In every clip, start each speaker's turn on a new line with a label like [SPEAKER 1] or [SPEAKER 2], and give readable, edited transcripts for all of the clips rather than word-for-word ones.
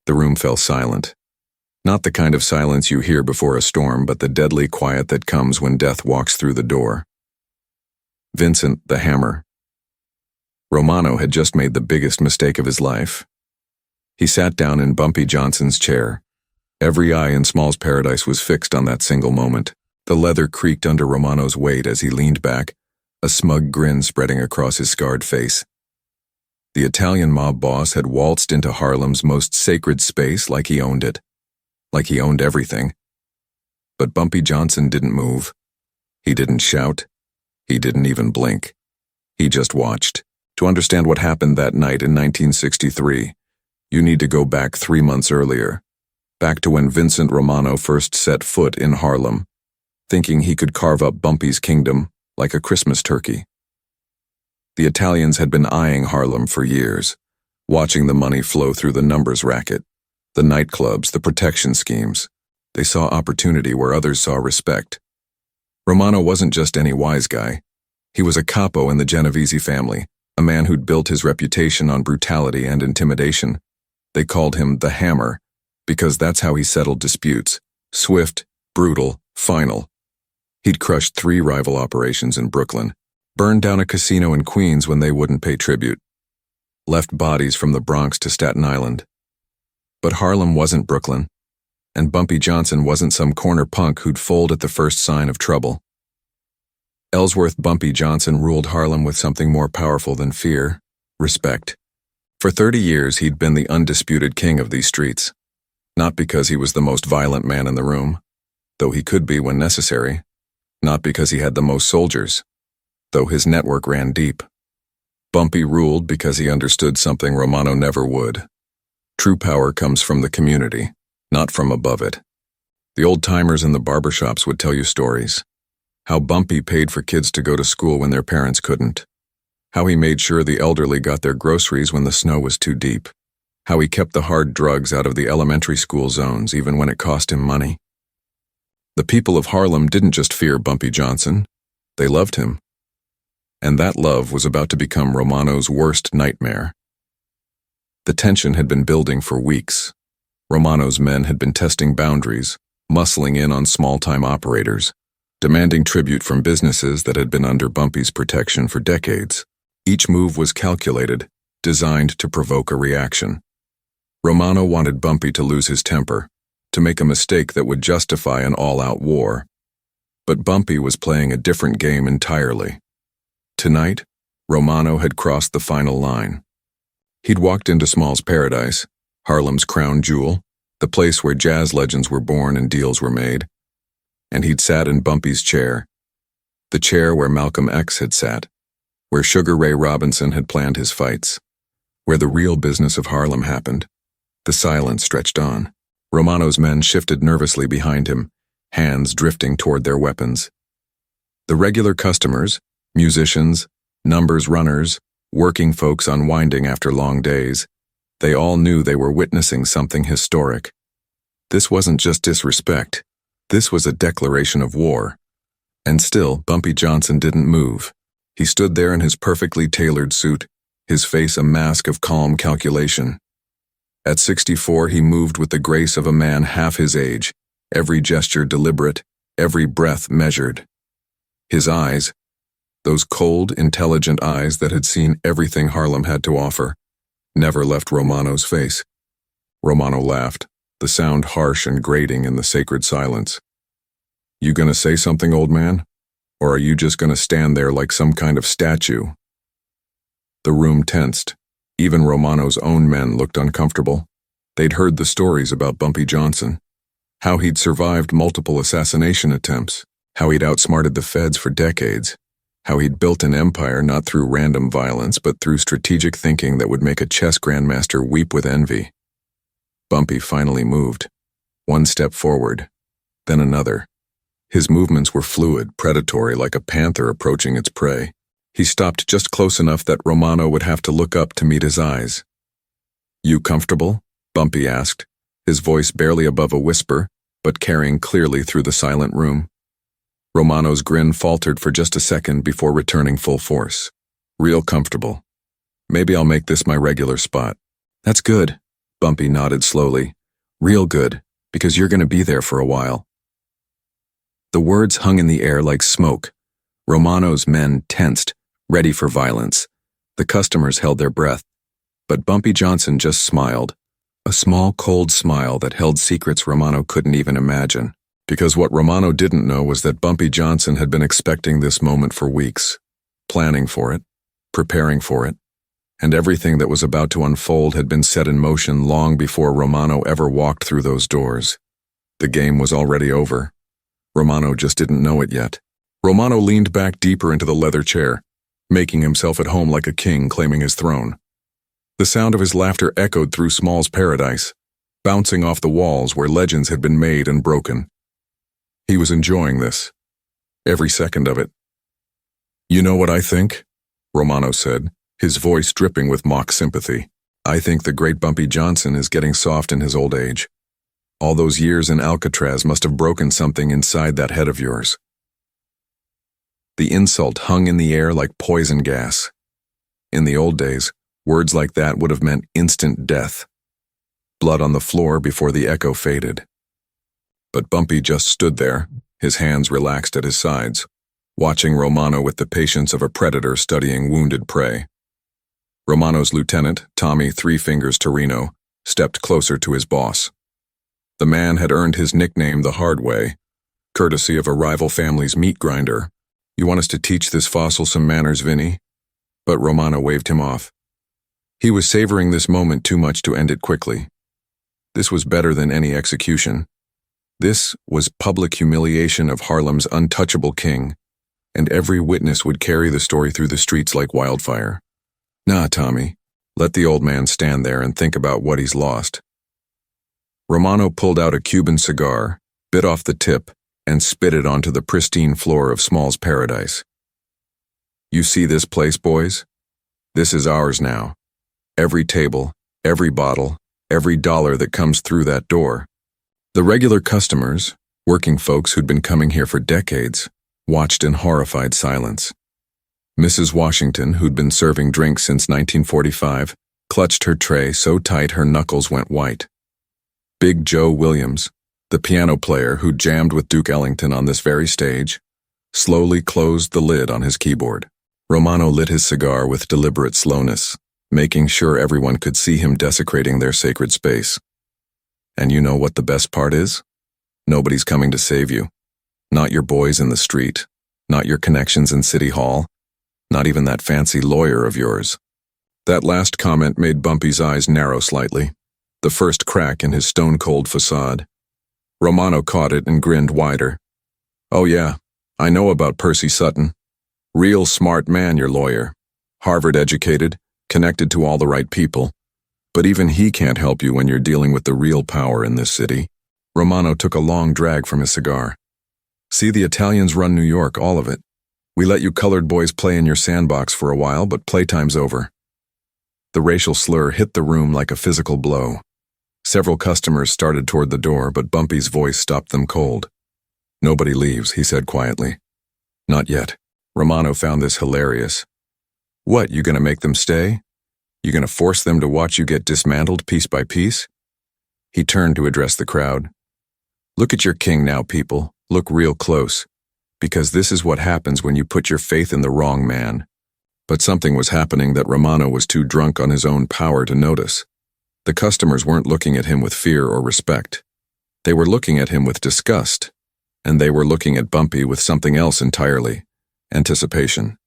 [SPEAKER 1] The room fell silent. Not the kind of silence you hear before a storm, but the deadly quiet that comes when death walks through the door. Vincent, the Hammer. Romano had just made the biggest mistake of his life. He sat down in Bumpy Johnson's chair. Every eye in Small's Paradise was fixed on that single moment. The leather creaked under Romano's weight as he leaned back, a smug grin spreading across his scarred face. The Italian mob boss had waltzed into Harlem's most sacred space like he owned it. Like he owned everything. But Bumpy Johnson didn't move. He didn't shout. He didn't even blink. He just watched. To understand what happened that night in 1963, you need to go back 3 months earlier, back to when Vincent Romano first set foot in Harlem, thinking he could carve up Bumpy's kingdom like a Christmas turkey. The Italians had been eyeing Harlem for years, watching the money flow through the numbers racket, the nightclubs, the protection schemes. They saw opportunity where others saw respect. Romano wasn't just any wise guy. He was a capo in the Genovese family, a man who'd built his reputation on brutality and intimidation. They called him the Hammer, because that's how he settled disputes. Swift, brutal, final. He'd crushed 3 rival operations in Brooklyn, burned down a casino in Queens when they wouldn't pay tribute, left bodies from the Bronx to Staten Island. But Harlem wasn't Brooklyn, and Bumpy Johnson wasn't some corner punk who'd fold at the first sign of trouble. Ellsworth Bumpy Johnson ruled Harlem with something more powerful than fear: respect. For 30 years he'd been the undisputed king of these streets, not because he was the most violent man in the room, though he could be when necessary, not because he had the most soldiers, though his network ran deep. Bumpy ruled because he understood something Romano never would. True power comes from the community, not from above it. The old-timers in the barbershops would tell you stories. How Bumpy paid for kids to go to school when their parents couldn't. How he made sure the elderly got their groceries when the snow was too deep. How he kept the hard drugs out of the elementary school zones even when it cost him money. The people of Harlem didn't just fear Bumpy Johnson, they loved him. And that love was about to become Romano's worst nightmare. The tension had been building for weeks. Romano's men had been testing boundaries, muscling in on small-time operators, demanding tribute from businesses that had been under Bumpy's protection for decades. Each move was calculated, designed to provoke a reaction. Romano wanted Bumpy to lose his temper, to make a mistake that would justify an all-out war. But Bumpy was playing a different game entirely. Tonight, Romano had crossed the final line. He'd walked into Small's Paradise, Harlem's crown jewel, the place where jazz legends were born and deals were made, and he'd sat in Bumpy's chair, the chair where Malcolm X had sat, where Sugar Ray Robinson had planned his fights, where the real business of Harlem happened. The silence stretched on. Romano's men shifted nervously behind him, hands drifting toward their weapons. The regular customers, musicians, numbers runners, working folks unwinding after long days, they all knew they were witnessing something historic. This wasn't just disrespect. This was a declaration of war. And still, Bumpy Johnson didn't move. He stood there in his perfectly tailored suit, his face a mask of calm calculation. At 64, he moved with the grace of a man half his age, every gesture deliberate, every breath measured. His eyes, those cold, intelligent eyes that had seen everything Harlem had to offer, never left Romano's face. Romano laughed, the sound harsh and grating in the sacred silence. "You gonna say something, old man? Or are you just gonna stand there like some kind of statue?" The room tensed. Even Romano's own men looked uncomfortable. They'd heard the stories about Bumpy Johnson, how he'd survived multiple assassination attempts, how he'd outsmarted the feds for decades, how he'd built an empire not through random violence but through strategic thinking that would make a chess grandmaster weep with envy. Bumpy finally moved. One step forward, then another. His movements were fluid, predatory, like a panther approaching its prey. He stopped just close enough that Romano would have to look up to meet his eyes. "You comfortable?" Bumpy asked, his voice barely above a whisper, but carrying clearly through the silent room. Romano's grin faltered for just a second before returning full force. "Real comfortable. Maybe I'll make this my regular spot." "That's good," Bumpy nodded slowly. Real good, because you're going to be there for a while. The words hung in the air like smoke. Romano's men tensed, ready for violence. The customers held their breath. But Bumpy Johnson just smiled. A small, cold smile that held secrets Romano couldn't even imagine. Because what Romano didn't know was that Bumpy Johnson had been expecting this moment for weeks, planning for it, preparing for it, and everything that was about to unfold had been set in motion long before Romano ever walked through those doors. The game was already over. Romano just didn't know it yet. Romano leaned back deeper into the leather chair, making himself at home like a king claiming his throne. The sound of his laughter echoed through Small's paradise, bouncing off the walls where legends had been made and broken. He was enjoying this, every second of it. You know what I think? Romano said, his voice dripping with mock sympathy. I think the great Bumpy Johnson is getting soft in his old age. All those years in Alcatraz must have broken something inside that head of yours. The insult hung in the air like poison gas. In the old days, words like that would have meant instant death. Blood on the floor before the echo faded. But Bumpy just stood there, his hands relaxed at his sides, watching Romano with the patience of a predator studying wounded prey. Romano's lieutenant, Tommy Three Fingers Torino, stepped closer to his boss. The man had earned his nickname the hard way, courtesy of a rival family's meat grinder. You want us to teach this fossil some manners, Vinny? But Romano waved him off. He was savoring this moment too much to end it quickly. This was better than any execution. This was public humiliation of Harlem's untouchable king, and every witness would carry the story through the streets like wildfire. Nah, Tommy, let the old man stand there and think about what he's lost. Romano pulled out a Cuban cigar, bit off the tip, and spit it onto the pristine floor of Small's paradise. You see this place, boys? This is ours now. Every table, every bottle, every dollar that comes through that door. The regular customers, working folks who'd been coming here for decades, watched in horrified silence. Mrs. Washington, who'd been serving drinks since 1945, clutched her tray so tight her knuckles went white. Big Joe Williams, the piano player who jammed with Duke Ellington on this very stage, slowly closed the lid on his keyboard. Romano lit his cigar with deliberate slowness, making sure everyone could see him desecrating their sacred space. And you know what the best part is? Nobody's coming to save you. Not your boys in the street, not your connections in City Hall, not even that fancy lawyer of yours. That last comment made Bumpy's eyes narrow slightly, the first crack in his stone-cold facade. Romano caught it and grinned wider. Oh yeah, I know about Percy Sutton. Real smart man, your lawyer. Harvard-educated, connected to all the right people. But even he can't help you when you're dealing with the real power in this city. Romano took a long drag from his cigar. See, the Italians run New York, all of it. We let you colored boys play in your sandbox for a while, but playtime's over. The racial slur hit the room like a physical blow. Several customers started toward the door, but Bumpy's voice stopped them cold. Nobody leaves, he said quietly. Not yet. Romano found this hilarious. What, you gonna make them stay? You gonna force them to watch you get dismantled piece by piece? He turned to address the crowd. Look at your king now, people. Look real close. Because this is what happens when you put your faith in the wrong man. But something was happening that Romano was too drunk on his own power to notice. The customers weren't looking at him with fear or respect. They were looking at him with disgust. And they were looking at Bumpy with something else entirely. Anticipation.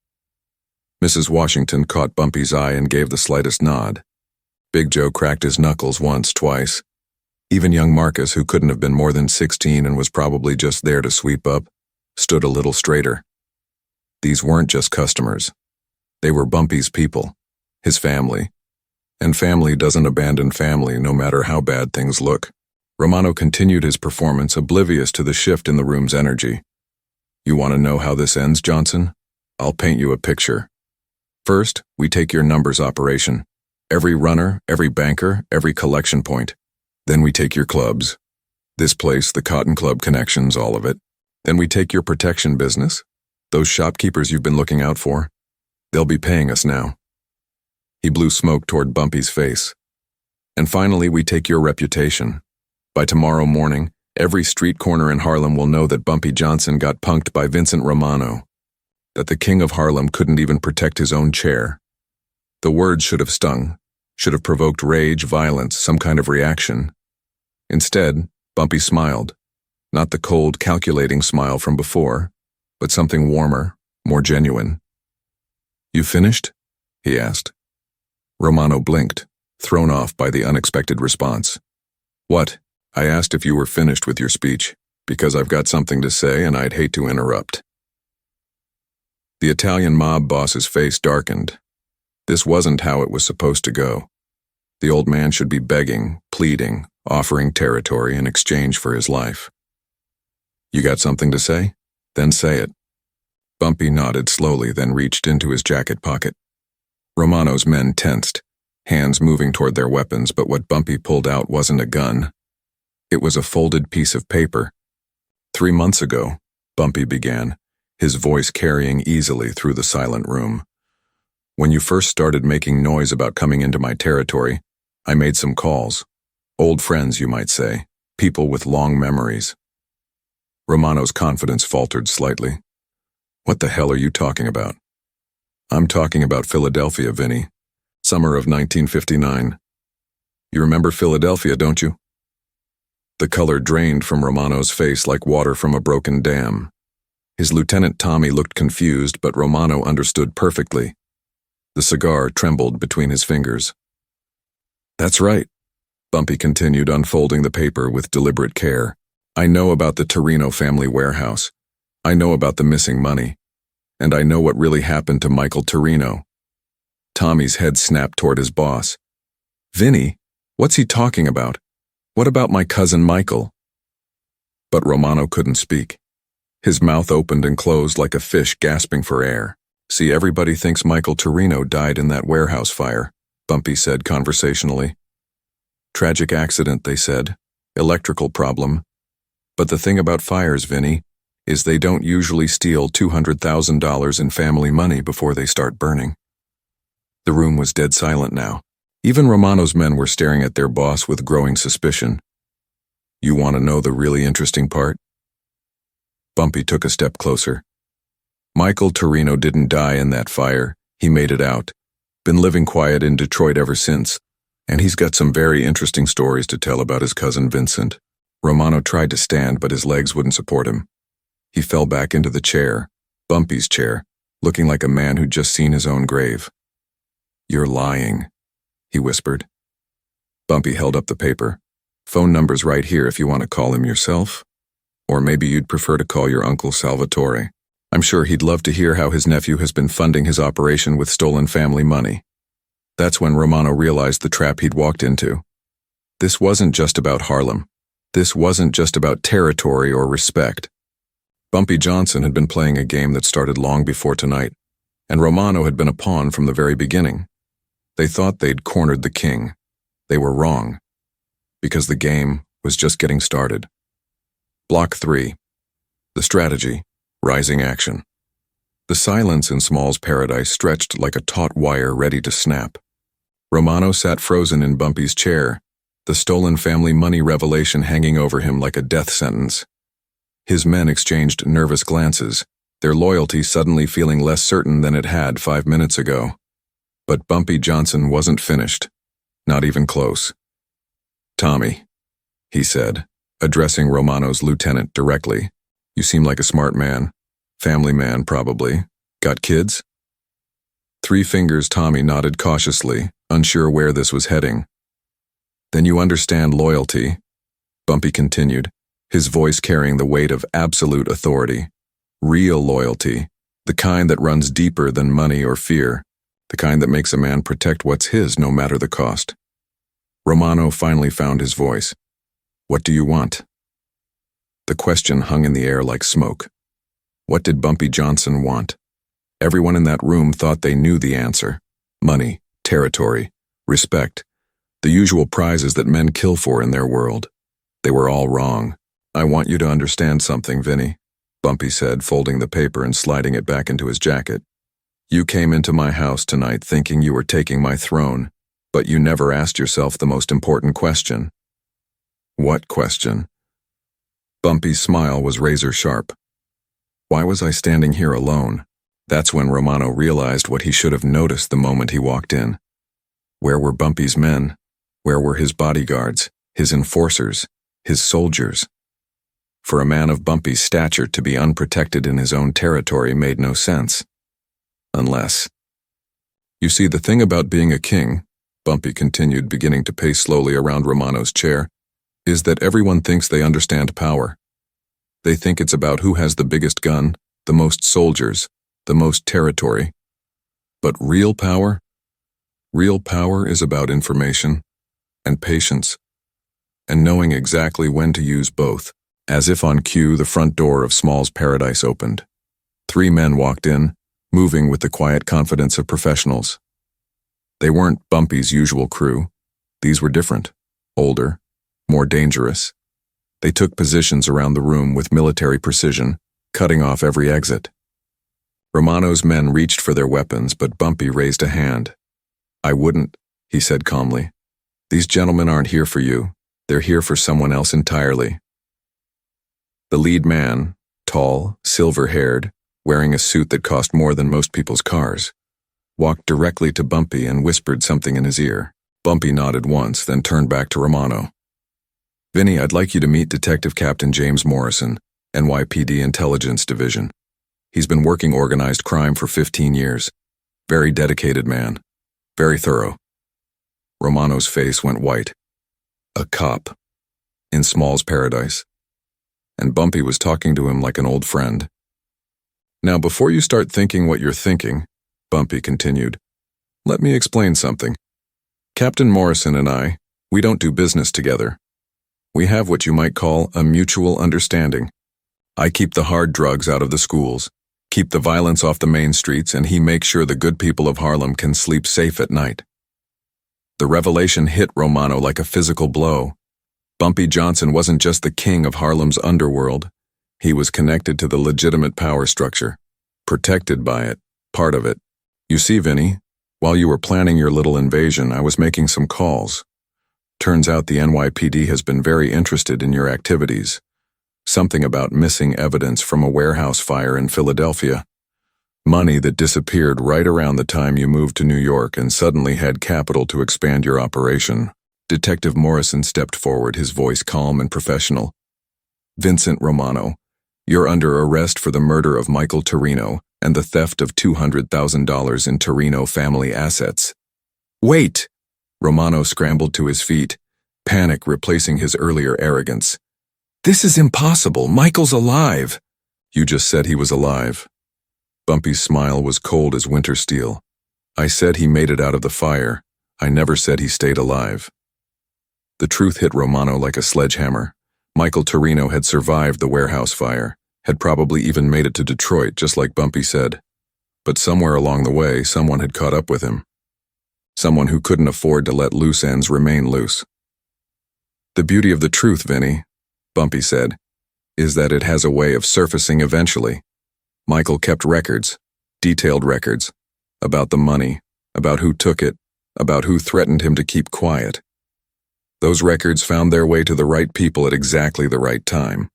[SPEAKER 1] Mrs. Washington caught Bumpy's eye and gave the slightest nod. Big Joe cracked his knuckles once, twice. Even young Marcus, who couldn't have been more than 16 and was probably just there to sweep up, stood a little straighter. These weren't just customers. They were Bumpy's people, his family. And family doesn't abandon family no matter how bad things look. Romano continued his performance, oblivious to the shift in the room's energy. You want to know how this ends, Johnson? I'll paint you a picture. First, we take your numbers operation. Every runner, every banker, every collection point. Then we take your clubs. This place, the Cotton Club connections, all of it. Then we take your protection business. Those shopkeepers you've been looking out for. They'll be paying us now. He blew smoke toward Bumpy's face. And finally, we take your reputation. By tomorrow morning, every street corner in Harlem will know that Bumpy Johnson got punked by Vincent Romano, that the king of Harlem couldn't even protect his own chair. The words should have stung, should have provoked rage, violence, some kind of reaction. Instead, Bumpy smiled, not the cold, calculating smile from before, but something warmer, more genuine. "You finished?" he asked. Romano blinked, thrown off by the unexpected response. "What?" "I asked if you were finished with your speech, because I've got something to say and I'd hate to interrupt." The Italian mob boss's face darkened. This wasn't how it was supposed to go. The old man should be begging, pleading, offering territory in exchange for his life. "You got something to say? Then say it." Bumpy nodded slowly, then reached into his jacket pocket. Romano's men tensed, hands moving toward their weapons, but what Bumpy pulled out wasn't a gun. It was a folded piece of paper. "3 months ago," Bumpy began, his voice carrying easily through the silent room. "When you first started making noise about coming into my territory, I made some calls. Old friends, you might say, people with long memories." Romano's confidence faltered slightly. "What the hell are you talking about?" "I'm talking about Philadelphia, Vinny. Summer of 1959. You remember Philadelphia, don't you?" The color drained from Romano's face like water from a broken dam. His lieutenant Tommy looked confused, but Romano understood perfectly. The cigar trembled between his fingers. "That's right," Bumpy continued, unfolding the paper with deliberate care. "I know about the Torino family warehouse. I know about the missing money. And I know what really happened to Michael Torino." Tommy's head snapped toward his boss. "Vinny, what's he talking about? What about my cousin Michael?" But Romano couldn't speak. His mouth opened and closed like a fish gasping for air. "See, everybody thinks Michael Torino died in that warehouse fire," Bumpy said conversationally. "Tragic accident, they said. Electrical problem. But the thing about fires, Vinny, is they don't usually steal $200,000 in family money before they start burning." The room was dead silent now. Even Romano's men were staring at their boss with growing suspicion. "You want to know the really interesting part?" Bumpy took a step closer. "Michael Torino didn't die in that fire. He made it out. Been living quiet in Detroit ever since, and he's got some very interesting stories to tell about his cousin Vincent." Romano tried to stand, but his legs wouldn't support him. He fell back into the chair, Bumpy's chair, looking like a man who'd just seen his own grave. "You're lying," he whispered. Bumpy held up the paper. "Phone number's right here if you want to call him yourself. Or maybe you'd prefer to call your Uncle Salvatore. I'm sure he'd love to hear how his nephew has been funding his operation with stolen family money." That's when Romano realized the trap he'd walked into. This wasn't just about Harlem. This wasn't just about territory or respect. Bumpy Johnson had been playing a game that started long before tonight, and Romano had been a pawn from the very beginning. They thought they'd cornered the king. They were wrong, because the game was just getting started. Block 3. The strategy, rising action. The silence in Small's paradise stretched like a taut wire ready to snap. Romano sat frozen in Bumpy's chair, the stolen family money revelation hanging over him like a death sentence. His men exchanged nervous glances, their loyalty suddenly feeling less certain than it had 5 minutes ago. But Bumpy Johnson wasn't finished, not even close. "Tommy," he said, addressing Romano's lieutenant directly. "You seem like a smart man. Family man, probably. Got kids?" 3 fingers. Tommy nodded cautiously, unsure where this was heading. "Then you understand loyalty," Bumpy continued, his voice carrying the weight of absolute authority. "Real loyalty, the kind that runs deeper than money or fear, the kind that makes a man protect what's his no matter the cost." Romano finally found his voice. "What do you want?" The question hung in the air like smoke. What did Bumpy Johnson want? Everyone in that room thought they knew the answer. Money, territory, respect, the usual prizes that men kill for in their world. They were all wrong. "I want you to understand something, Vinny," Bumpy said, folding the paper and sliding it back into his jacket. "You came into my house tonight thinking you were taking my throne. But you never asked yourself the most important question. What question? Bumpy's smile was razor sharp. Why was I standing here alone? That's when Romano realized what he should have noticed the moment he walked in. Where were Bumpy's men? Where were his bodyguards, his enforcers, his soldiers? For a man of Bumpy's stature to be unprotected in his own territory made no sense. Unless. You see, the thing about being a king, Bumpy continued, beginning to pace slowly around Romano's chair, is that everyone thinks they understand power. They think it's about who has the biggest gun, the most soldiers, the most territory. But real power is about information and patience, and knowing exactly when to use both. As if on cue, the front door of Small's paradise opened. 3 men walked in, moving with the quiet confidence of professionals. They weren't Bumpy's usual crew. These were different, older, more dangerous. They took positions around the room with military precision, cutting off every exit. Romano's men reached for their weapons, but Bumpy raised a hand. I wouldn't, he said calmly. These gentlemen aren't here for you. They're here for someone else entirely. The lead man, tall, silver-haired, wearing a suit that cost more than most people's cars, walked directly to Bumpy and whispered something in his ear. Bumpy nodded once, then turned back to Romano. Vinny, I'd like you to meet Detective Captain James Morrison, NYPD Intelligence Division. He's been working organized crime for 15 years. Very dedicated man. Very thorough. Romano's face went white. A cop. In Small's paradise. And Bumpy was talking to him like an old friend. Now, before you start thinking what you're thinking, Bumpy continued, let me explain something. Captain Morrison and I, we don't do business together. We have what you might call a mutual understanding. I keep the hard drugs out of the schools, keep the violence off the main streets, and he makes sure the good people of Harlem can sleep safe at night. The revelation hit Romano like a physical blow. Bumpy Johnson wasn't just the king of Harlem's underworld. He was connected to the legitimate power structure, protected by it, part of it. You see, Vinny, while you were planning your little invasion, I was making some calls. Turns out the NYPD has been very interested in your activities. Something about missing evidence from a warehouse fire in Philadelphia. Money that disappeared right around the time you moved to New York and suddenly had capital to expand your operation. Detective Morrison stepped forward, his voice calm and professional. Vincent Romano, you're under arrest for the murder of Michael Torino and the theft of $200,000 in Torino family assets. Wait! Romano scrambled to his feet, panic replacing his earlier arrogance. This is impossible. Michael's alive. You just said he was alive. Bumpy's smile was cold as winter steel. I said he made it out of the fire. I never said he stayed alive. The truth hit Romano like a sledgehammer. Michael Torino had survived the warehouse fire, had probably even made it to Detroit, just like Bumpy said. But somewhere along the way, someone had caught up with him. Someone who couldn't afford to let loose ends remain loose. The beauty of the truth, Vinny, Bumpy said, is that it has a way of surfacing eventually. Michael kept records, detailed records, about the money, about who took it, about who threatened him to keep quiet. Those records found their way to the right people at exactly the right time.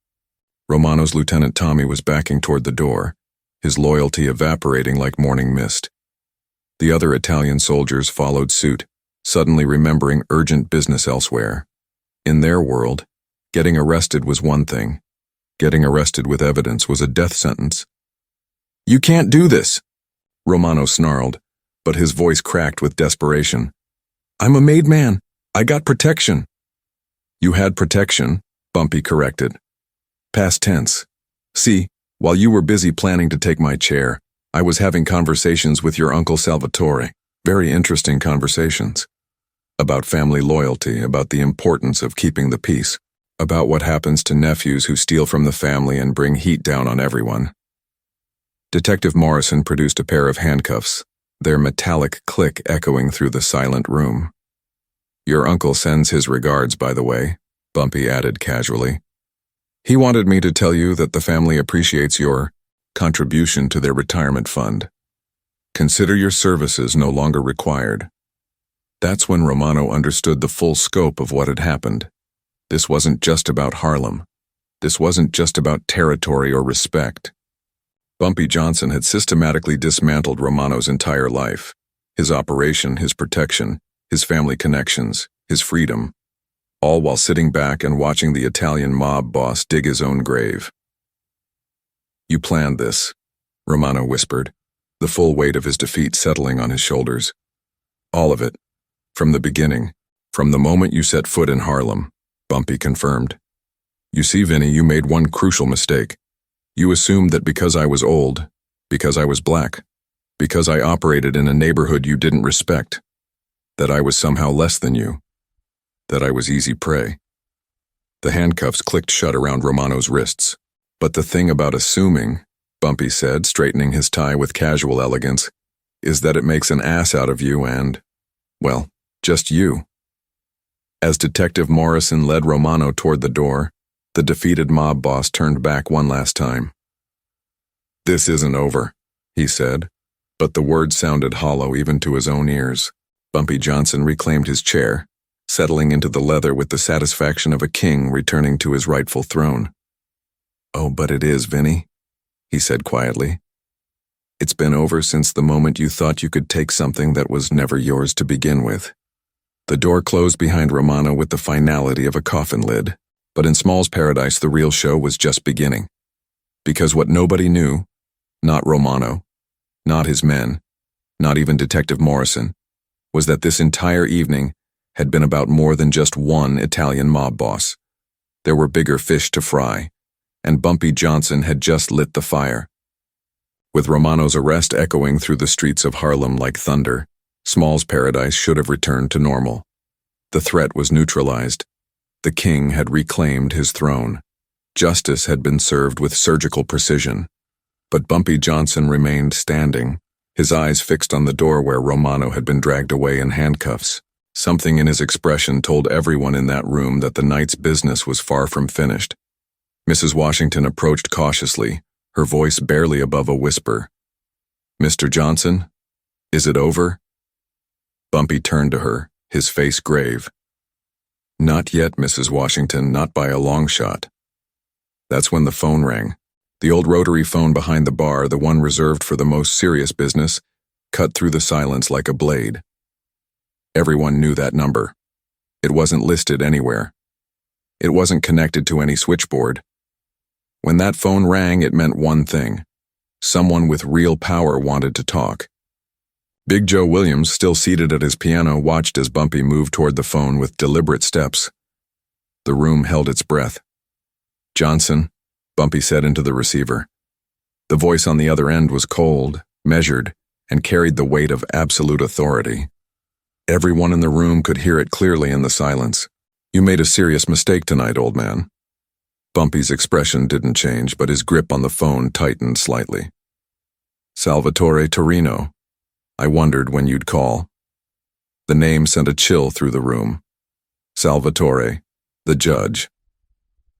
[SPEAKER 1] Romano's Lieutenant Tommy was backing toward the door, his loyalty evaporating like morning mist. The other Italian soldiers followed suit, suddenly remembering urgent business elsewhere. In their world, getting arrested was one thing. Getting arrested with evidence was a death sentence. You can't do this, Romano snarled, but his voice cracked with desperation. I'm a made man. I got protection. You had protection, Bumpy corrected. Past tense. See, while you were busy planning to take my chair, I was having conversations with your Uncle Salvatore. Very interesting conversations. About family loyalty, about the importance of keeping the peace, about what happens to nephews who steal from the family and bring heat down on everyone. Detective Morrison produced a pair of handcuffs, their metallic click echoing through the silent room. Your uncle sends his regards, by the way, Bumpy added casually. He wanted me to tell you that the family appreciates your contribution to their retirement fund. Consider your services no longer required. That's when Romano understood the full scope of what had happened. This wasn't just about Harlem. This wasn't just about territory or respect. Bumpy Johnson had systematically dismantled Romano's entire life. His operation, his protection, his family connections, his freedom, all while sitting back and watching the Italian mob boss dig his own grave. "You planned this," Romano whispered, the full weight of his defeat settling on his shoulders. "All of it. From the beginning. From the moment you set foot in Harlem," Bumpy confirmed. "You see, Vinny, you made one crucial mistake. You assumed that because I was old, because I was black, because I operated in a neighborhood you didn't respect, that I was somehow less than you, that I was easy prey." The handcuffs clicked shut around Romano's wrists. "But the thing about assuming," Bumpy said, straightening his tie with casual elegance, "is that it makes an ass out of you and, well, just you." As Detective Morrison led Romano toward the door, the defeated mob boss turned back one last time. "This isn't over," he said, but the words sounded hollow even to his own ears. Bumpy Johnson reclaimed his chair, settling into the leather with the satisfaction of a king returning to his rightful throne. "Oh, but it is, Vinny," he said quietly. "It's been over since the moment you thought you could take something that was never yours to begin with." The door closed behind Romano with the finality of a coffin lid, but in Small's paradise the real show was just beginning. Because what nobody knew, not Romano, not his men, not even Detective Morrison, was that this entire evening had been about more than just one Italian mob boss. There were bigger fish to fry, and Bumpy Johnson had just lit the fire. With Romano's arrest echoing through the streets of Harlem like thunder, Small's paradise should have returned to normal. The threat was neutralized. The king had reclaimed his throne. Justice had been served with surgical precision. But Bumpy Johnson remained standing, his eyes fixed on the door where Romano had been dragged away in handcuffs. Something in his expression told everyone in that room that the night's business was far from finished. Mrs. Washington approached cautiously, her voice barely above a whisper. "Mr. Johnson, is it over?" Bumpy turned to her, his face grave. "Not yet, Mrs. Washington, not by a long shot." That's when the phone rang. The old rotary phone behind the bar, the one reserved for the most serious business, cut through the silence like a blade. Everyone knew that number. It wasn't listed anywhere. It wasn't connected to any switchboard. When that phone rang, it meant one thing. Someone with real power wanted to talk. Big Joe Williams, still seated at his piano, watched as Bumpy moved toward the phone with deliberate steps. The room held its breath. "Johnson," Bumpy said into the receiver. The voice on the other end was cold, measured, and carried the weight of absolute authority. Everyone in the room could hear it clearly in the silence. "You made a serious mistake tonight, old man." Bumpy's expression didn't change, but his grip on the phone tightened slightly. "Salvatore Torino. I wondered when you'd call." The name sent a chill through the room. Salvatore, the judge.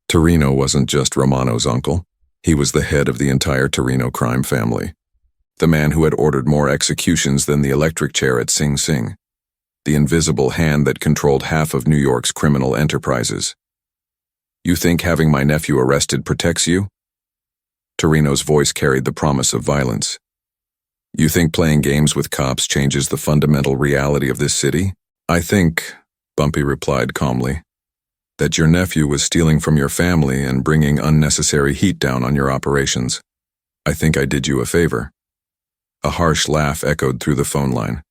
[SPEAKER 1] Torino wasn't just Romano's uncle. He was the head of the entire Torino crime family. The man who had ordered more executions than the electric chair at Sing Sing. The invisible hand that controlled half of New York's criminal enterprises. "You think having my nephew arrested protects you?" Torino's voice carried the promise of violence. "You think playing games with cops changes the fundamental reality of this city?" "I think," Bumpy replied calmly, "that your nephew was stealing from your family and bringing unnecessary heat down on your operations. I think I did you a favor." A harsh laugh echoed through the phone line.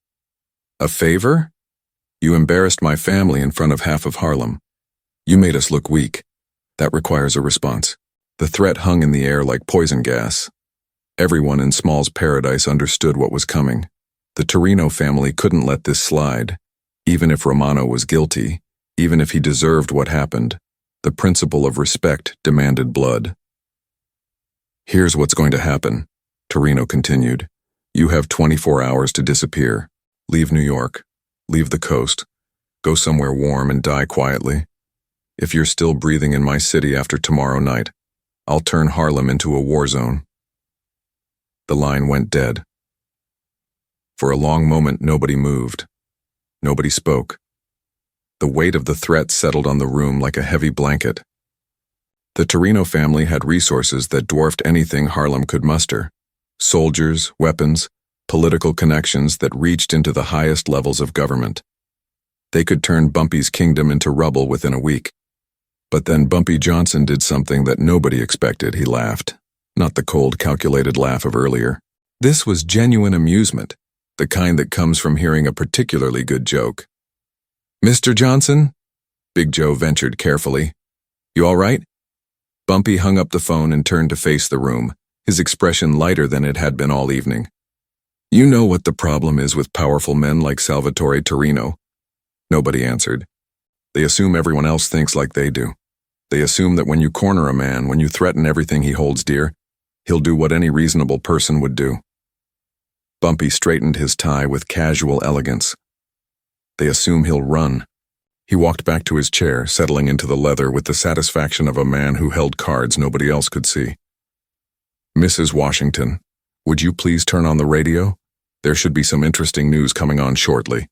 [SPEAKER 1] "A favor? You embarrassed my family in front of half of Harlem. You made us look weak. That requires a response." The threat hung in the air like poison gas. Everyone in Small's paradise understood what was coming. The Torino family couldn't let this slide. Even if Romano was guilty, even if he deserved what happened, the principle of respect demanded blood. "Here's what's going to happen," Torino continued. "You have 24 hours to disappear. Leave New York. Leave the coast. Go somewhere warm and die quietly. If you're still breathing in my city after tomorrow night, I'll turn Harlem into a war zone." The line went dead. For a long moment, nobody moved. Nobody spoke. The weight of the threat settled on the room like a heavy blanket. The Torino family had resources that dwarfed anything Harlem could muster. Soldiers, weapons, political connections that reached into the highest levels of government. They could turn Bumpy's kingdom into rubble within a week. But then Bumpy Johnson did something that nobody expected. He laughed. Not the cold, calculated laugh of earlier. This was genuine amusement, the kind that comes from hearing a particularly good joke. "Mr. Johnson?" Big Joe ventured carefully. "You all right?" Bumpy hung up the phone and turned to face the room, his expression lighter than it had been all evening. "You know what the problem is with powerful men like Salvatore Torino." Nobody answered. They assume everyone else thinks like they do. They assume that when you corner a man, when you threaten everything he holds dear, he'll do what any reasonable person would do. Bumpy straightened his tie with casual elegance. They assume he'll run. He walked back to his chair, settling into the leather with the satisfaction of a man who held cards nobody else could see. "Mrs. Washington, would you please turn on the radio? There should be some interesting news coming on shortly."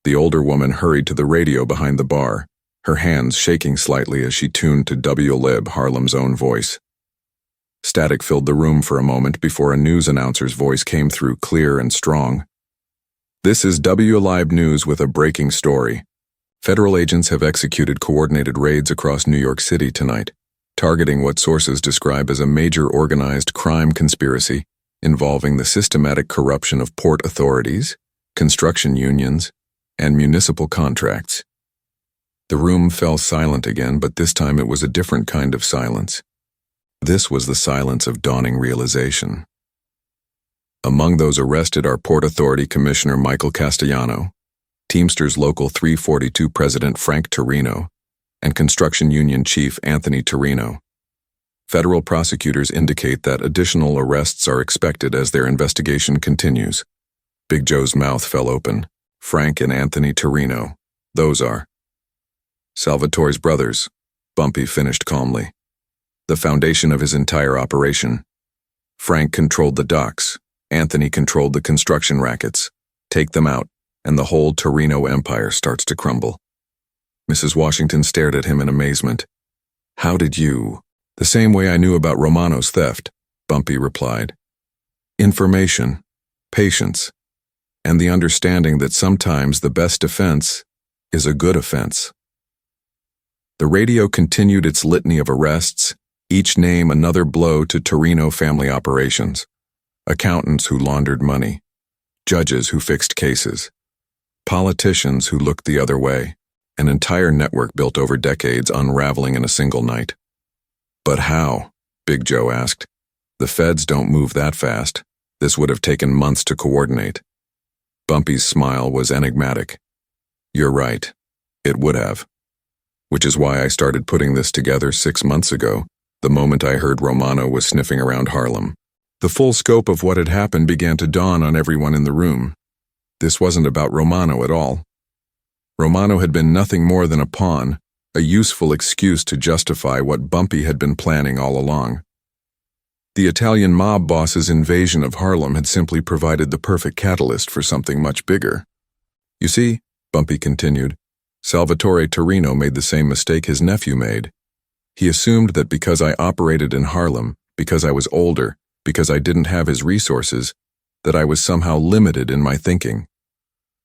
[SPEAKER 1] The older woman hurried to the radio behind the bar, her hands shaking slightly as she tuned to WLIB, Harlem's own voice. Static filled the room for a moment before a news announcer's voice came through clear and strong. "This is WLIB News with a breaking story. Federal agents have executed coordinated raids across New York City tonight, targeting what sources describe as a major organized crime conspiracy involving the systematic corruption of port authorities, construction unions, and municipal contracts." The room fell silent again, but this time it was a different kind of silence. This was the silence of dawning realization. Among those arrested are Port Authority Commissioner Michael Castellano, Teamsters Local 342 President Frank Torino, and Construction Union Chief Anthony Torino. Federal prosecutors indicate that additional arrests are expected as their investigation continues. Big Joe's mouth fell open. Frank and Anthony Torino, those are Salvatore's brothers, Bumpy finished calmly. The foundation of his entire operation. Frank controlled the docks, Anthony controlled the construction rackets. Take them out, and the whole Torino empire starts to crumble. Mrs. Washington stared at him in amazement. "How did you?" "The same way I knew about Romano's theft," Bumpy replied. "Information, patience, and the understanding that sometimes the best defense is a good offense." The radio continued its litany of arrests, each name another blow to Torino family operations. Accountants who laundered money, judges who fixed cases, politicians who looked the other way, an entire network built over decades unraveling in a single night. "But how?" Big Joe asked. "The feds don't move that fast. This would have taken months to coordinate." Bumpy's smile was enigmatic. "You're right. It would have. Which is why I started putting this together 6 months ago, the moment I heard Romano was sniffing around Harlem. The full scope of what had happened began to dawn on everyone in the room. This wasn't about Romano at all. Romano had been nothing more than a pawn, a useful excuse to justify what Bumpy had been planning all along. The Italian mob boss's invasion of Harlem had simply provided the perfect catalyst for something much bigger. "You see," Bumpy continued, "Salvatore Torino made the same mistake his nephew made. He assumed that because I operated in Harlem, because I was older, because I didn't have his resources, that I was somehow limited in my thinking.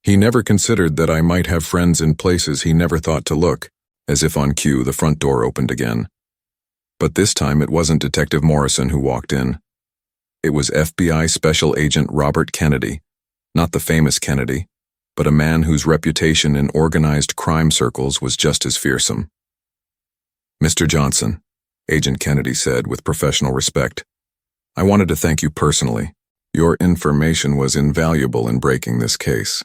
[SPEAKER 1] He never considered that I might have friends in places he never thought to look." As if on cue, the front door opened again. But this time it wasn't Detective Morrison who walked in. It was FBI Special Agent Robert Kennedy, not the famous Kennedy, but a man whose reputation in organized crime circles was just as fearsome. "Mr. Johnson," Agent Kennedy said with professional respect, "I wanted to thank you personally. Your information was invaluable in breaking this case."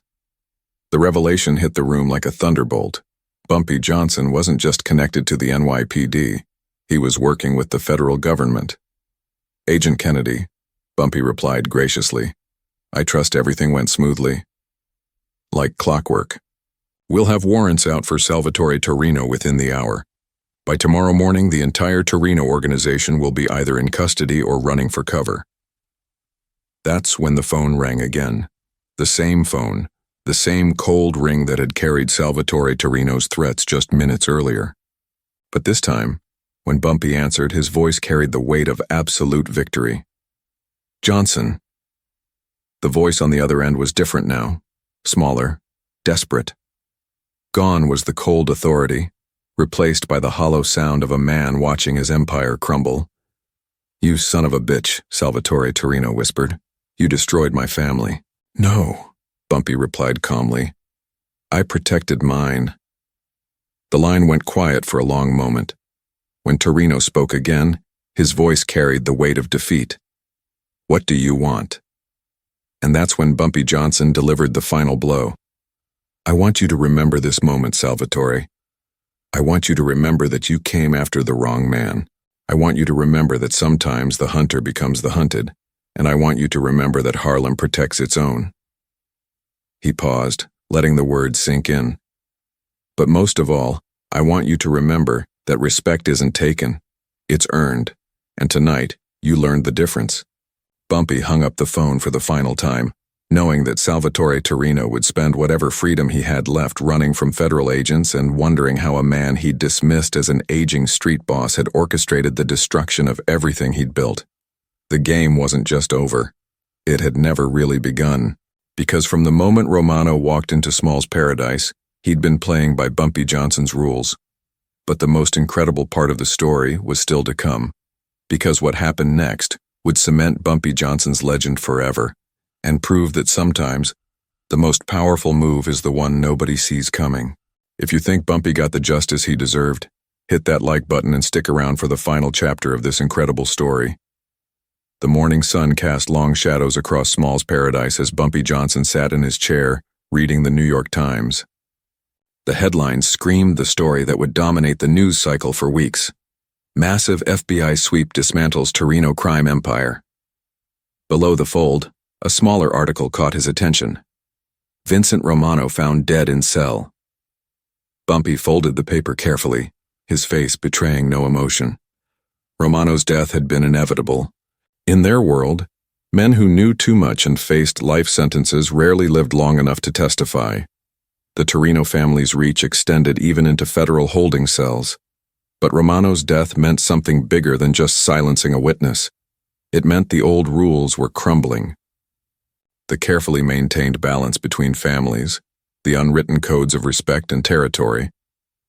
[SPEAKER 1] The revelation hit the room like a thunderbolt. Bumpy Johnson wasn't just connected to the NYPD. He was working with the federal government. "Agent Kennedy," Bumpy replied graciously, "I trust everything went smoothly." "Like clockwork. We'll have warrants out for Salvatore Torino within the hour. By tomorrow morning, the entire Torino organization will be either in custody or running for cover." That's when the phone rang again. The same phone, The same cold ring that had carried Salvatore Torino's threats just minutes earlier. But this time, when Bumpy answered, his voice carried the weight of absolute victory. "Johnson." The voice on the other end was different now, smaller, desperate. Gone was the cold authority, replaced by the hollow sound of a man watching his empire crumble. "You son of a bitch," Salvatore Torino whispered. "You destroyed my family." "No," Bumpy replied calmly. "I protected mine." The line went quiet for a long moment. When Torino spoke again, his voice carried the weight of defeat. "What do you want?" And that's when Bumpy Johnson delivered the final blow. "I want you to remember this moment, Salvatore. I want you to remember that you came after the wrong man. I want you to remember that sometimes the hunter becomes the hunted, and I want you to remember that Harlem protects its own." He paused, letting the words sink in. "But most of all, I want you to remember that respect isn't taken, it's earned, and tonight, you learned the difference." Bumpy hung up the phone for the final time, knowing that Salvatore Torino would spend whatever freedom he had left running from federal agents and wondering how a man he'd dismissed as an aging street boss had orchestrated the destruction of everything he'd built. The game wasn't just over. It had never really begun, because from the moment Romano walked into Small's paradise, he'd been playing by Bumpy Johnson's rules. But the most incredible part of the story was still to come, because what happened next would cement Bumpy Johnson's legend forever, and prove that sometimes the most powerful move is the one nobody sees coming. If you think Bumpy got the justice he deserved, hit that like button and stick around for the final chapter of this incredible story. The morning sun cast long shadows across Small's paradise as Bumpy Johnson sat in his chair, reading the New York Times. The headlines screamed the story that would dominate the news cycle for weeks. Massive FBI sweep dismantles Torino crime empire. Below the fold, a smaller article caught his attention. Vincent Romano found dead in cell. Bumpy folded the paper carefully, his face betraying no emotion. Romano's death had been inevitable. In their world, men who knew too much and faced life sentences rarely lived long enough to testify. The Torino family's reach extended even into federal holding cells. But Romano's death meant something bigger than just silencing a witness. It meant the old rules were crumbling. The carefully maintained balance between families, the unwritten codes of respect and territory,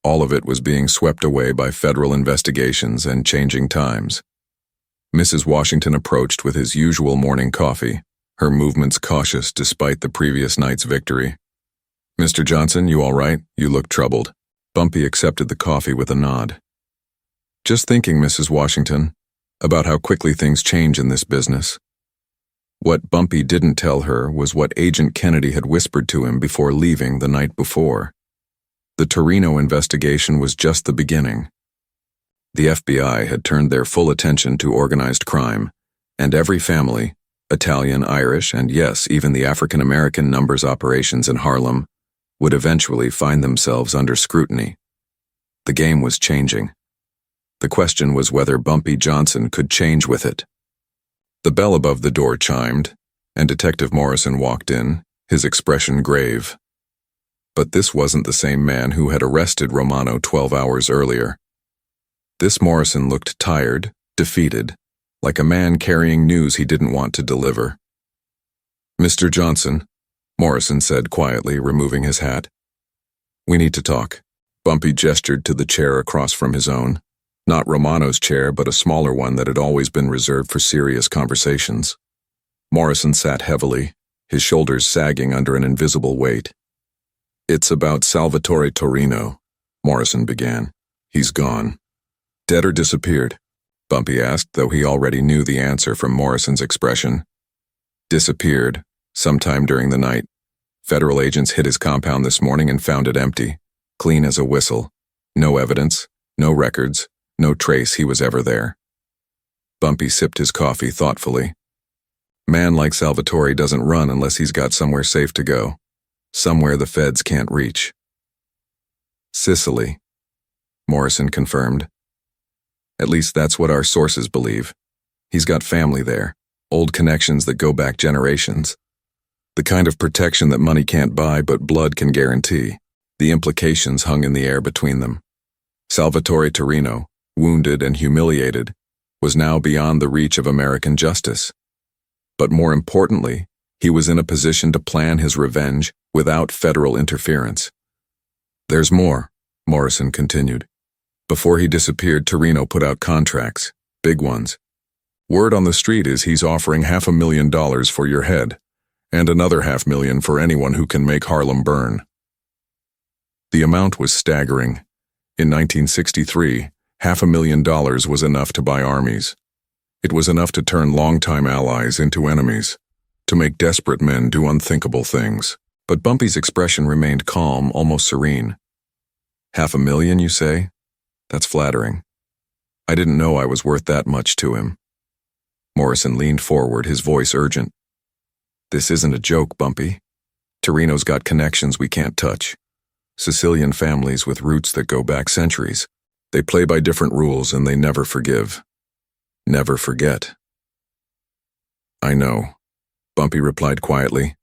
[SPEAKER 1] all of it was being swept away by federal investigations and changing times. Mrs. Washington approached with his usual morning coffee, her movements cautious despite the previous night's victory. "Mr. Johnson, you all right? You look troubled." Bumpy accepted the coffee with a nod. "Just thinking, Mrs. Washington, about how quickly things change in this business." What Bumpy didn't tell her was what Agent Kennedy had whispered to him before leaving the night before. The Torino investigation was just the beginning. The FBI had turned their full attention to organized crime, and every family, Italian, Irish, and yes, even the African-American numbers operations in Harlem, would eventually find themselves under scrutiny. The game was changing. The question was whether Bumpy Johnson could change with it. The bell above the door chimed, and Detective Morrison walked in, his expression grave. But this wasn't the same man who had arrested Romano 12 hours earlier. This Morrison looked tired, defeated, like a man carrying news he didn't want to deliver. "Mr. Johnson," Morrison said quietly, removing his hat. "We need to talk." Bumpy gestured to the chair across from his own. Not Romano's chair, but a smaller one that had always been reserved for serious conversations. Morrison sat heavily, his shoulders sagging under an invisible weight. "It's about Salvatore Torino," Morrison began. "He's gone." "Dead or disappeared?" Bumpy asked, though he already knew the answer from Morrison's expression. "Disappeared, sometime during the night. Federal agents hit his compound this morning and found it empty, clean as a whistle. No evidence, no records, no trace he was ever there." Bumpy sipped his coffee thoughtfully. Man like Salvatore doesn't run unless he's got somewhere safe to go. Somewhere the feds can't reach. "Sicily," Morrison confirmed. "At least that's what our sources believe. He's got family there, old connections that go back generations." The kind of protection that money can't buy but blood can guarantee. The implications hung in the air between them. Salvatore Torino, wounded and humiliated, was now beyond the reach of American justice. But more importantly, he was in a position to plan his revenge without federal interference. "There's more," Morrison continued. Before he disappeared, Torino put out contracts, big ones. "Word on the street is he's offering $500,000 for your head, and another $500,000 for anyone who can make Harlem burn." The amount was staggering. In 1963, $500,000 was enough to buy armies. It was enough to turn longtime allies into enemies, to make desperate men do unthinkable things. But Bumpy's expression remained calm, almost serene. "$500,000, you say? That's flattering. I didn't know I was worth that much to him." Morrison leaned forward, his voice urgent. "This isn't a joke, Bumpy. Torino's got connections we can't touch. Sicilian families with roots that go back centuries. They play by different rules and they never forgive. Never forget." "I know," Bumpy replied quietly.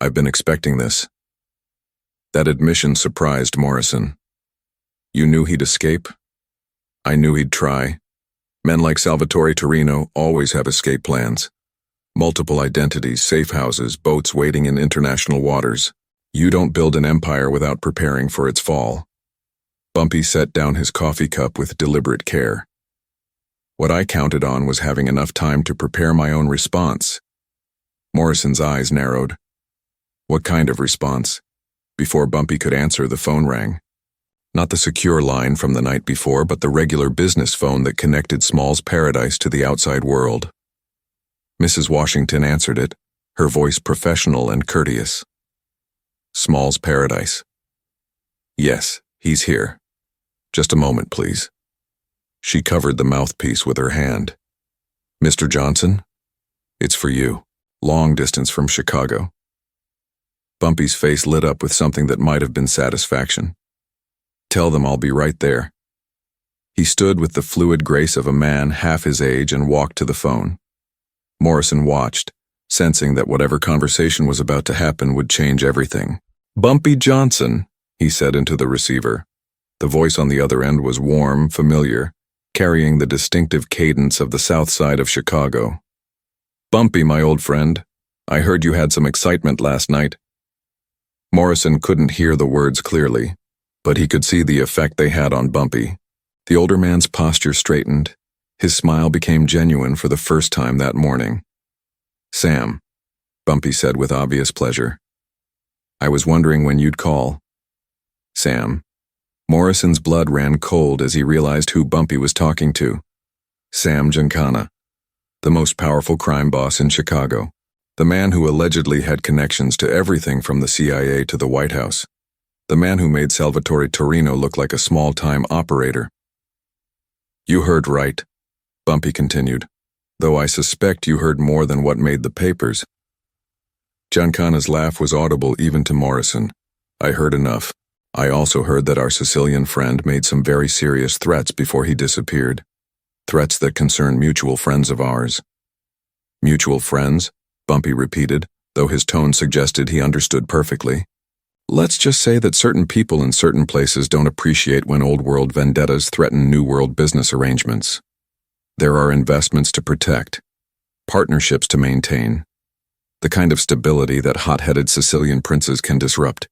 [SPEAKER 1] "I've been expecting this." That admission surprised Morrison. "You knew he'd escape?" "I knew he'd try. Men like Salvatore Torino always have escape plans. Multiple identities, safe houses, boats waiting in international waters. You don't build an empire without preparing for its fall." Bumpy set down his coffee cup with deliberate care. "What I counted on was having enough time to prepare my own response." Morrison's eyes narrowed. "What kind of response?" Before Bumpy could answer, the phone rang. Not the secure line from the night before, but the regular business phone that connected Small's paradise to the outside world. Mrs. Washington answered it, her voice professional and courteous. "Small's paradise." "Yes, he's here. Just a moment, please." She covered the mouthpiece with her hand. "Mr. Johnson? It's for you. Long distance from Chicago." Bumpy's face lit up with something that might have been satisfaction. "Tell them I'll be right there." He stood with the fluid grace of a man half his age and walked to the phone. Morrison watched, sensing that whatever conversation was about to happen would change everything. "Bumpy Johnson," he said into the receiver. The voice on the other end was warm, familiar, carrying the distinctive cadence of the south side of Chicago. "Bumpy, my old friend, I heard you had some excitement last night." Morrison couldn't hear the words clearly, but he could see the effect they had on Bumpy. The older man's posture straightened. His smile became genuine for the first time that morning. "Sam," Bumpy said with obvious pleasure. "I was wondering when you'd call." "Sam." Morrison's blood ran cold as he realized who Bumpy was talking to. Sam Giancana, the most powerful crime boss in Chicago. The man who allegedly had connections to everything from the CIA to the White House. The man who made Salvatore Torino look like a small-time operator. "You heard right," Bumpy continued, "though I suspect you heard more than what made the papers." Giancana's laugh was audible even to Morrison. "I heard enough. I also heard that our Sicilian friend made some very serious threats before he disappeared. Threats that concern mutual friends of ours." "Mutual friends?" Bumpy repeated, though his tone suggested he understood perfectly. "Let's just say that certain people in certain places don't appreciate when old-world vendettas threaten new-world business arrangements. There are investments to protect, partnerships to maintain, the kind of stability that hot-headed Sicilian princes can disrupt."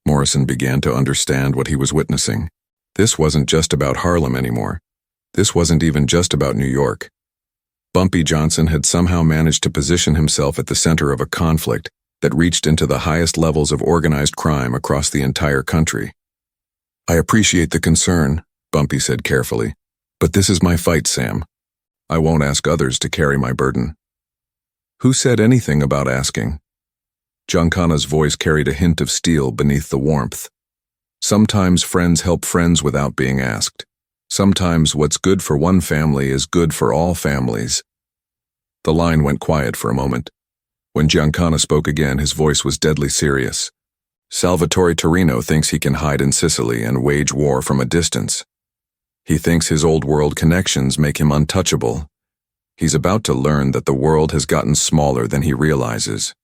[SPEAKER 1] Morrison began to understand what he was witnessing. This wasn't just about Harlem anymore. This wasn't even just about New York. Bumpy Johnson had somehow managed to position himself at the center of a conflict that reached into the highest levels of organized crime across the entire country. "I appreciate the concern," Bumpy said carefully, "but this is my fight, Sam. I won't ask others to carry my burden." "Who said anything about asking?" Giancana's voice carried a hint of steel beneath the warmth. "Sometimes friends help friends without being asked. Sometimes what's good for one family is good for all families." The line went quiet for a moment. When Giancana spoke again, his voice was deadly serious. "Salvatore Torino thinks he can hide in Sicily and wage war from a distance. He thinks his old-world connections make him untouchable. He's about to learn that the world has gotten smaller than he realizes.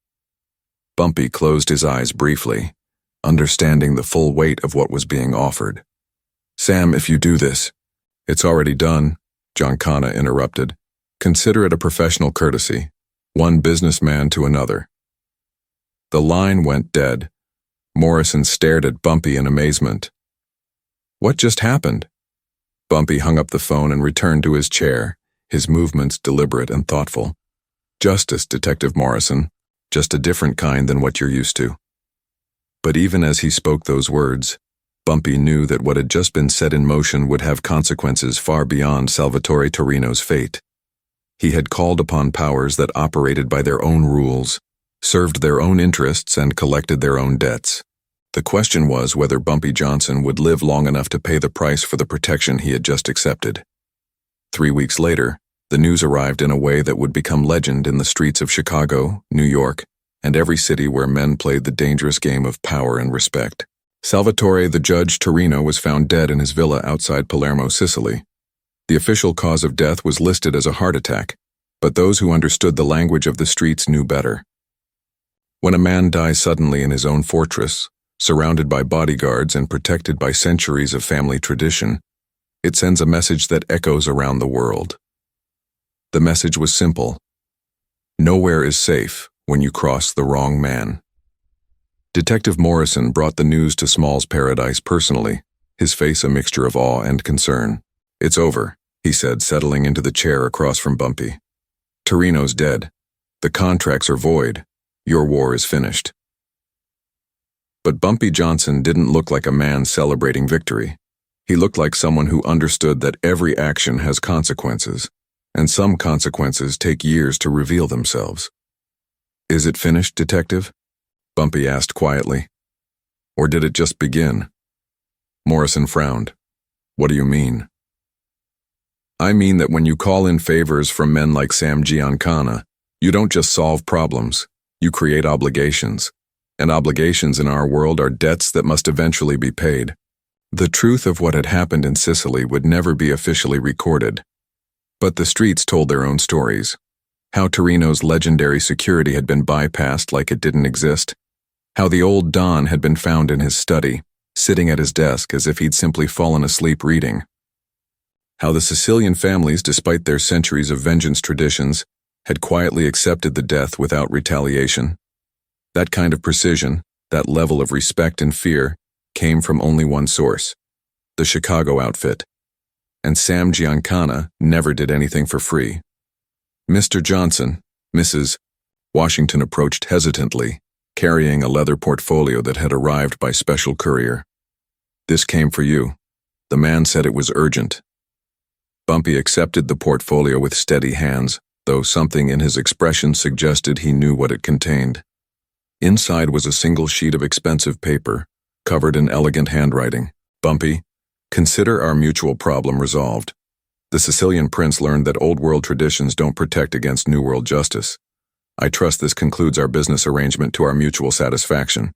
[SPEAKER 1] Bumpy closed his eyes briefly, understanding the full weight of what was being offered. "Sam, if you do this—" "It's already done," Giancana interrupted. "Consider it a professional courtesy, one businessman to another." The line went dead. Morrison stared at Bumpy in amazement. What just happened? Bumpy hung up the phone and returned to his chair, his movements deliberate and thoughtful. "Justice, Detective Morrison, just a different kind than what you're used to." But even as he spoke those words, Bumpy knew that what had just been set in motion would have consequences far beyond Salvatore Torino's fate. He had called upon powers that operated by their own rules, served their own interests, and collected their own debts. The question was whether Bumpy Johnson would live long enough to pay the price for the protection he had just accepted. 3 weeks later, the news arrived in a way that would become legend in the streets of Chicago, New York, and every city where men played the dangerous game of power and respect. Salvatore the Judge Torino was found dead in his villa outside Palermo, Sicily. The official cause of death was listed as a heart attack, but those who understood the language of the streets knew better. When a man dies suddenly in his own fortress, surrounded by bodyguards and protected by centuries of family tradition, it sends a message that echoes around the world. The message was simple: nowhere is safe when you cross the wrong man. Detective Morrison brought the news to Small's Paradise personally, his face a mixture of awe and concern. "It's over," he said, settling into the chair across from Bumpy. "Torino's dead. The contracts are void. Your war is finished." But Bumpy Johnson didn't look like a man celebrating victory. He looked like someone who understood that every action has consequences, and some consequences take years to reveal themselves. "Is it finished, Detective?" Bumpy asked quietly. "Or did it just begin?" Morrison frowned. "What do you mean?" "I mean that when you call in favors from men like Sam Giancana, you don't just solve problems, you create obligations. And obligations in our world are debts that must eventually be paid. The truth of what had happened in Sicily would never be officially recorded. But the streets told their own stories. How Torino's legendary security had been bypassed like it didn't exist. How the old Don had been found in his study, sitting at his desk as if he'd simply fallen asleep reading. How the Sicilian families, despite their centuries of vengeance traditions, had quietly accepted the death without retaliation. That kind of precision, that level of respect and fear, came from only one source: the Chicago outfit. And Sam Giancana never did anything for free. "Mr. Johnson, Mrs." Washington approached hesitantly, carrying a leather portfolio that had arrived by special courier. "This came for you." The man said it was urgent. Bumpy accepted the portfolio with steady hands, though something in his expression suggested he knew what it contained. Inside was a single sheet of expensive paper, covered in elegant handwriting. "Bumpy, consider our mutual problem resolved. The Sicilian prince learned that Old World traditions don't protect against New World justice. I trust this concludes our business arrangement to our mutual satisfaction.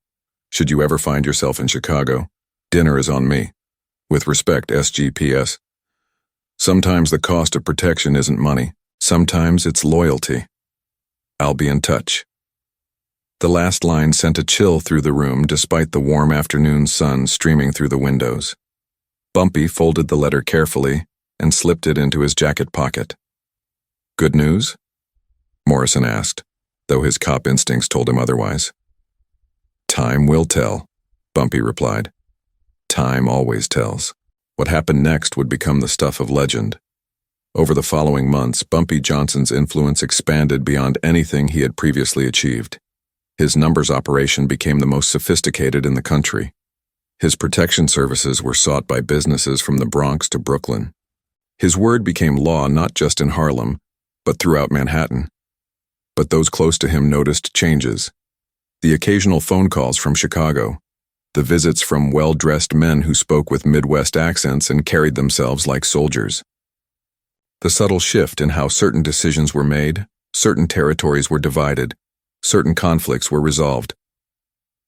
[SPEAKER 1] Should you ever find yourself in Chicago, dinner is on me. With respect, SGPS. Sometimes the cost of protection isn't money. Sometimes it's loyalty. I'll be in touch." The last line sent a chill through the room despite the warm afternoon sun streaming through the windows. Bumpy folded the letter carefully and slipped it into his jacket pocket. "Good news?" Morrison asked, though his cop instincts told him otherwise. "Time will tell," Bumpy replied. "Time always tells." What happened next would become the stuff of legend. Over the following months, Bumpy Johnson's influence expanded beyond anything he had previously achieved. His numbers operation became the most sophisticated in the country. His protection services were sought by businesses from the Bronx to Brooklyn. His word became law not just in Harlem, but throughout Manhattan. But those close to him noticed changes. The occasional phone calls from Chicago, the visits from well-dressed men who spoke with Midwest accents and carried themselves like soldiers. The subtle shift in how certain decisions were made, certain territories were divided, certain conflicts were resolved.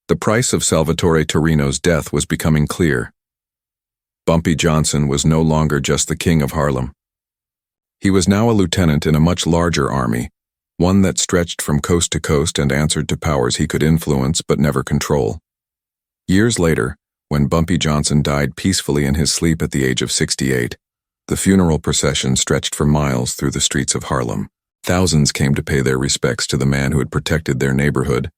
[SPEAKER 1] The price of Salvatore Torino's death was becoming clear. Bumpy Johnson was no longer just the king of Harlem. He was now a lieutenant in a much larger army, one that stretched from coast to coast and answered to powers he could influence but never control. Years later, when Bumpy Johnson died peacefully in his sleep at the age of 68, the funeral procession stretched for miles through the streets of Harlem. Thousands came to pay their respects to the man who had protected their neighborhood,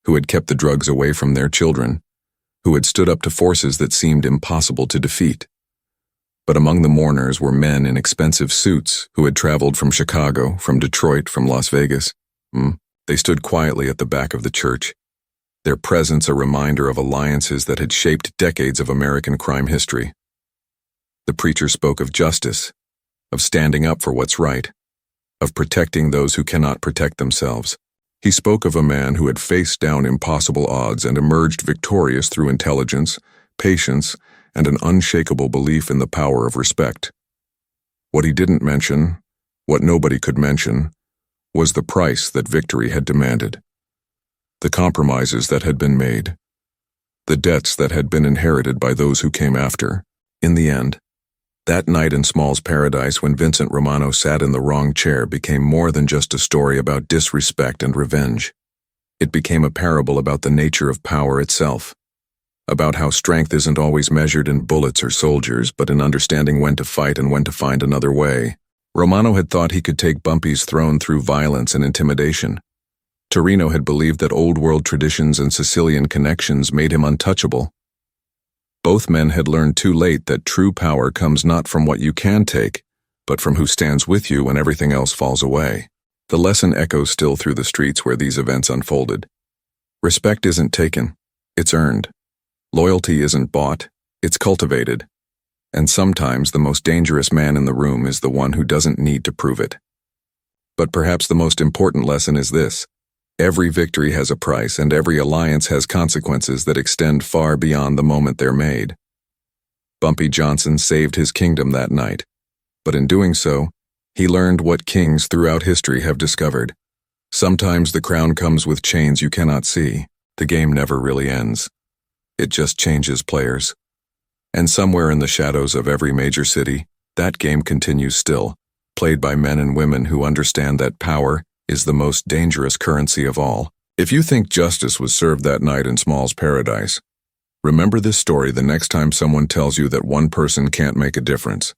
[SPEAKER 1] who had kept the drugs away from their children, who had stood up to forces that seemed impossible to defeat. But among the mourners were men in expensive suits who had traveled from Chicago, from Detroit, from Las Vegas. They stood quietly at the back of the church, their presence a reminder of alliances that had shaped decades of American crime history. The preacher spoke of justice, of standing up for what's right, of protecting those who cannot protect themselves. He spoke of a man who had faced down impossible odds and emerged victorious through intelligence, patience, and an unshakable belief in the power of respect. What he didn't mention, what nobody could mention, was the price that victory had demanded. The compromises that had been made, the debts that had been inherited by those who came after. In the end, that night in Small's paradise when Vincent Romano sat in the wrong chair became more than just a story about disrespect and revenge. It became a parable about the nature of power itself, about how strength isn't always measured in bullets or soldiers, but in understanding when to fight and when to find another way. Romano had thought he could take Bumpy's throne through violence and intimidation. Torino had believed that old-world traditions and Sicilian connections made him untouchable. Both men had learned too late that true power comes not from what you can take, but from who stands with you when everything else falls away. The lesson echoes still through the streets where these events unfolded. Respect isn't taken, it's earned. Loyalty isn't bought, it's cultivated. And sometimes the most dangerous man in the room is the one who doesn't need to prove it. But perhaps the most important lesson is this: every victory has a price, and every alliance has consequences that extend far beyond the moment they're made. Bumpy Johnson saved his kingdom that night, but in doing so, he learned what kings throughout history have discovered. Sometimes the crown comes with chains you cannot see. The game never really ends. It just changes players. And somewhere in the shadows of every major city, that game continues still, played by men and women who understand that power is the most dangerous currency of all. If you think justice was served that night in Small's paradise, remember this story the next time someone tells you that one person can't make a difference.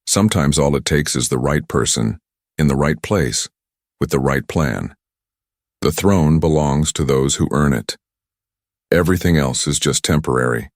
[SPEAKER 1] Sometimes all it takes is the right person, in the right place, with the right plan. The throne belongs to those who earn it. Everything else is just temporary.